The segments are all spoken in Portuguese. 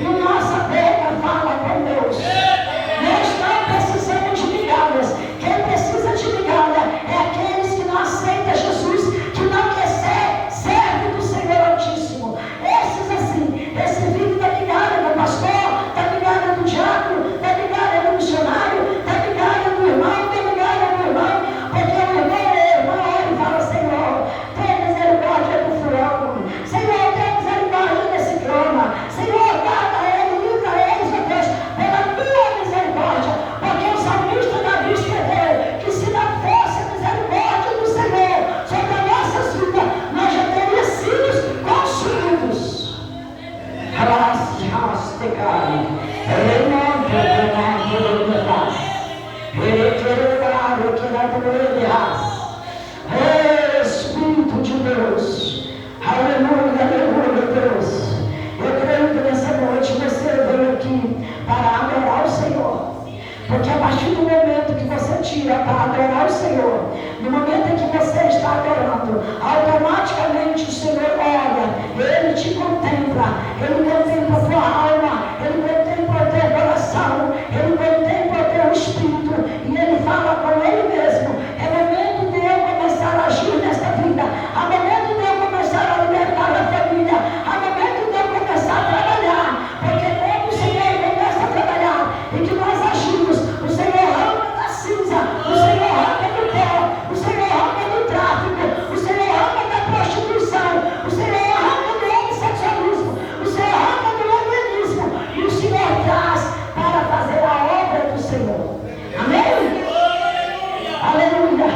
E nossa boca fala com Deus. Nós não precisamos de migalhas. Quem precisa de migalha é aqueles que não aceitam Jesus, que não quer ser servo do Senhor Altíssimo. Esses assim, esse vive da migalha do pastor, da migalha do diácono, da migalha do missionário, da migalha do irmão, da migalha do irmão, porque o irmão olha e fala: Senhor, tem misericórdia do fulano, Senhor, tem misericórdia desse croma, Senhor, guarda ele, livra eles, ó Deus, pela tua misericórdia, porque o salmista Davi escreveu que se não fosse a misericórdia do Senhor sobre as nossas vidas, nós já teríamos sido consumidos. Espírito de Deus, aleluia, aleluia, Deus. Eu creio que nessa noite você veio aqui para adorar o Senhor, porque a partir do momento que você tira para adorar o Senhor, no momento em que você está adorando, automaticamente o Senhor olha, Ele te contempla, Ele contempla a tua alma, Ele contempla o teu coração, Ele contempla o teu espírito, e Ele fala com Ele mesmo: é momento de eu começar a agir nesta vida, há momento de eu começar a libertar a família, há momento de eu começar a trabalhar, porque quando o Senhor começa a trabalhar e que nós agimos, o Senhor arranca da cinza, o Senhor arranca do pó, o Senhor arranca do tráfico, o Senhor arranca da prostituição, o Senhor arranca do homossexualismo, o Senhor arranca do lesbianismo, e o Senhor traz para fazer a obra do Senhor. Amém? Aleluia.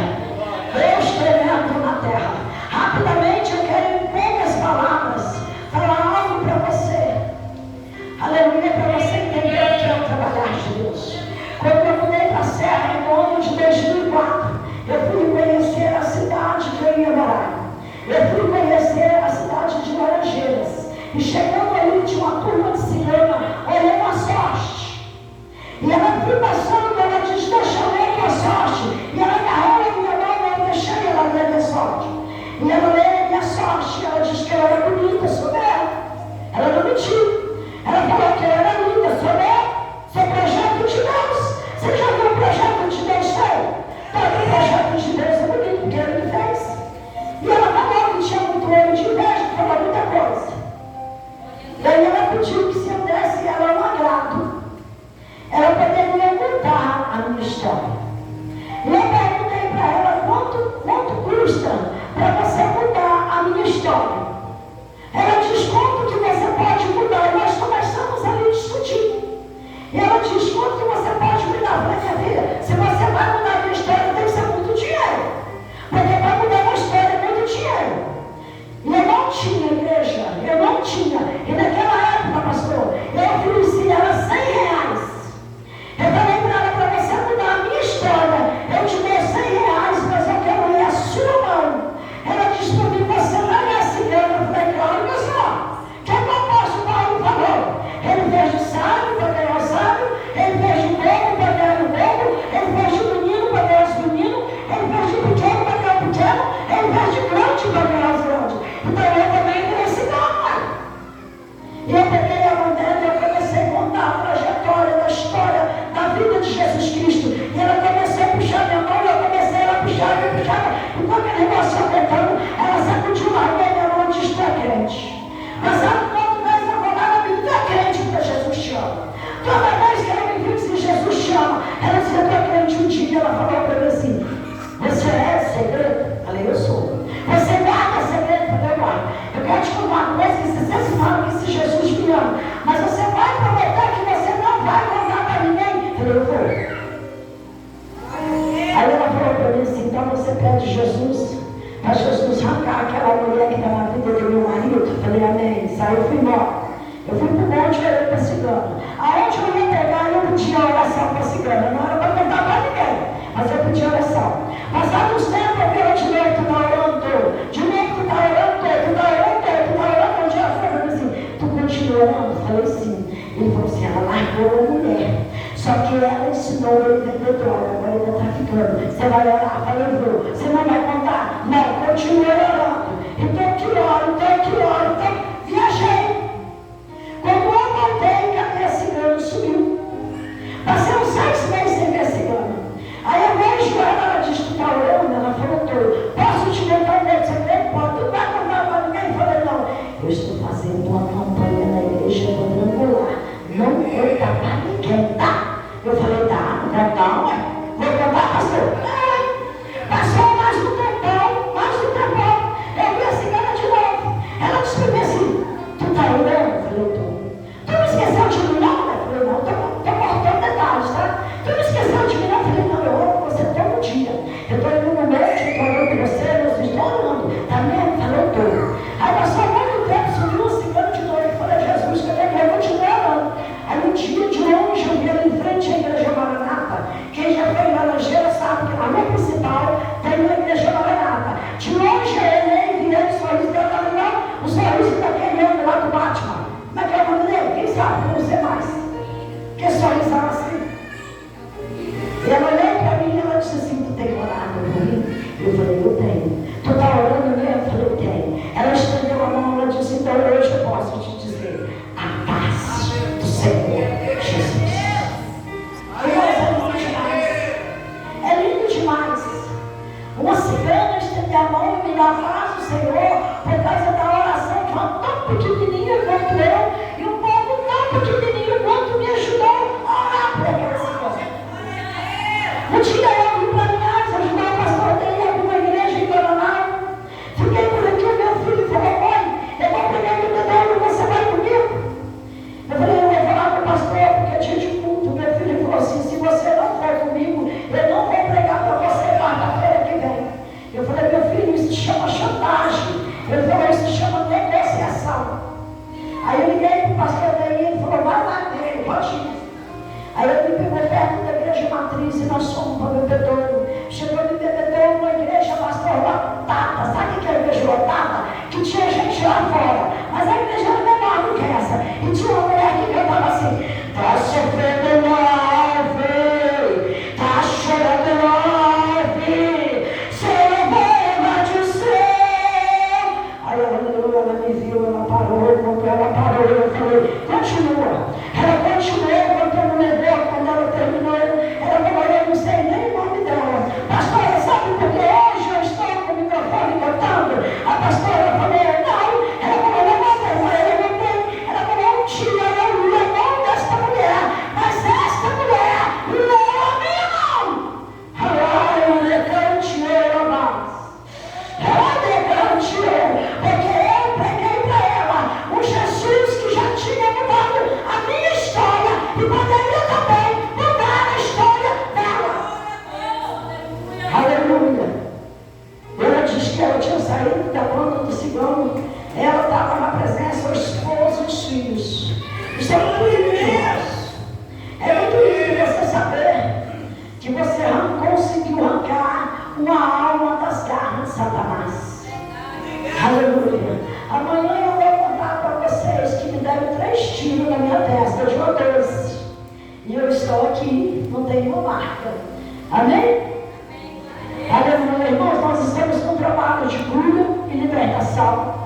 Deus tremendo na terra. Rapidamente eu quero, em poucas palavras, falar algo para você. Aleluia, para você entender o que é o trabalhar de Deus. Quando eu mudei para a Serra, no ano de 2004, eu fui conhecer a cidade que eu ia morar. Eu fui conhecer a cidade de Laranjeiras. E chegando ali, tinha uma turma de cigana olhando a sorte. E ela foi passando, ela disse: deixa eu ler a sorte. E ela agarrou a minha mão, eu deixei ela ler a sorte. E ela leu a minha sorte. E ela disse que ela era bonita, sou ela. Ela não mentiu. Ela falou que ela era linda, sou ela. Sou projeto de Deus. Você já viu o projeto de Deus feio? Todo projeto de Deus é bonito, porque Ele me fez. E ela falou que tinha muito olho de inveja, que falou muita coisa. Daí ela pediu que se eu desse ela um agrado, ela poderia contar a minha história. E eu perguntei para ela quanto custa para você mudar a minha história. Ela diz: quanto que você pode mudar? E nós começamos ali discutindo. E ela diz: quanto que você pode mudar? Eu falei: minha filha, se você vai mudar a minha história, tem que ser muito dinheiro. Porque para mudar uma história é muito dinheiro. E eu não tinha igreja, eu não tinha. E naquela época, pastor, eu ofereci ela R$100. Eu falei para ela: para você mudar a minha história, eu te dou R$100, mas eu quero ler a sua mão. Ela disse para mim: você não é cigana? Eu falei: claro que eu sou. O que eu posso dar um favor? Ele fez de sábio para ganhar o sábio, ele fez de bobo para ganhar o bobo, ele fez de menino para ganhar os meninos, ele fez de pequeno para ganhar o pequeno, ele fez de grande para ganhar os grandes. Então eu também virei cigana. E eu peguei a mão dela e eu comecei a contar a trajetória da história da vida de Jesus Cristo. E ela começou a puxar minha mão, e eu comecei a puxar. E quando aquele negócio foi apertando, ela sacudiu a minha mão e disse: tu é crente. Mas sabe quantas vezes eu vou lá na minha: tu é crente porque Jesus te ama. Toda vez que ela me viu dizer Jesus te ama, ela disse: eu estou crente. Um dia ela falou para mim assim: você é segredo? Eu falei: eu sou. Você guarda segredo? Eu falei: eu guardo. Eu quero te contar uma coisa, que vocês falam que se Jesus me ama, mas você vai prometer que você não vai contar para ninguém? Eu falei: eu vou. Aí ela falou para mim assim: então você pede Jesus, para Jesus arrancar aquela mulher que está na vida do meu marido? Eu falei: amém. Saiu, eu fui embora. Eu fui para o monte e olhei para a cigana. Aonde eu ia pegar, eu pedia oração para a cigana. Não era para contar para ninguém, mas eu pedia oração. Passados uns tempos, eu vi ela de novo: tu está orando, de novo tu está orando, tu está orando. Um dia ela falou para mim assim: tu continua orando? Eu falei: sim. Ele falou assim: ela largou a mulher, só que ela ensinou ele a vender droga, agora ele está traficando. Você vai orar? Eu falei: vou. Você não vai contar? Não, continua orando. Então que oro, então viajei. Quando eu voltei, você mais. Porque sorrisão assim. E ela olhou para mim e ela disse assim: tu tem orado por mim? Eu falei: eu tenho. Tu está orando mesmo? Eu falei: eu tenho. Ela estendeu a mão e ela disse: então hoje eu posso te dizer a paz do Senhor Jesus. É lindo demais. Uma cigana estender a mão e me dar a paz do Senhor por causa da oração de uma tão pequenininha quanto eu e um povo tão pequenininho quanto me ajudou a orar por aquela cigana. Um dia eu vim para Linhares ajudar o pastor dele em alguma igreja em Coronel. Fiquei por aqui, o meu filho falou: mãe, eu vou pegar o bebedouro, você vai comigo? Eu falei: eu vou falar com o pastor porque é dia de culto. Meu filho falou assim: se você não for comigo, eu não vou pregar para você quarta-feira que vem. Eu falei: meu filho, isso se chama chantagem. Ele falou: isso se chama negociação. Aí eu liguei para o pastor daí e ele falou: vai lá com ele, pode ir. Aí ele me pegou perto da igreja matriz e nós fomos para o bebedouro. Chegou no bebedouro, uma igreja, pastor, lotada. Sabe o que é a igreja lotada? Que tinha gente lá fora, mas a igreja era menor do que essa. E tinha uma mulher que cantava assim: tá sofrendo mal, filho, tá chorando mal, filho, você vai de céu. Aí ela me viu, ela parou, eu falei: continua. Ela continuou, quando eu me levou, quando ela terminou, ela falou: eu não sei nem o nome dela. Pastora, sabe por que hoje eu estou com o microfone cantando? A pastora falou: não. Ela falou: levanta, eu falei: levantei. Ela falou: um dia eu levou desta mulher, mas esta mulher levou a minha mão. Ela decanteou mais. Ela decanteou, porque eu preguei para ela um Jesus que já tinha mudado a minha história e poderia também mudar a história dela. Aleluia. Ela disse que ela tinha saído da banda do cigano. Ela estava na presença do esposo e dos filhos. Isso é muito lindo, irmãos. É muito lindo você saber que você conseguiu arrancar uma alma das garras de Satanás. Aleluia. Amanhã eu vou contar para vocês que me deram 3 tiros na minha testa de uma 12. E eu estou aqui, não tenho uma marca. Amém? Aleluia. Irmãos, nós estamos com um trabalho de cura e libertação.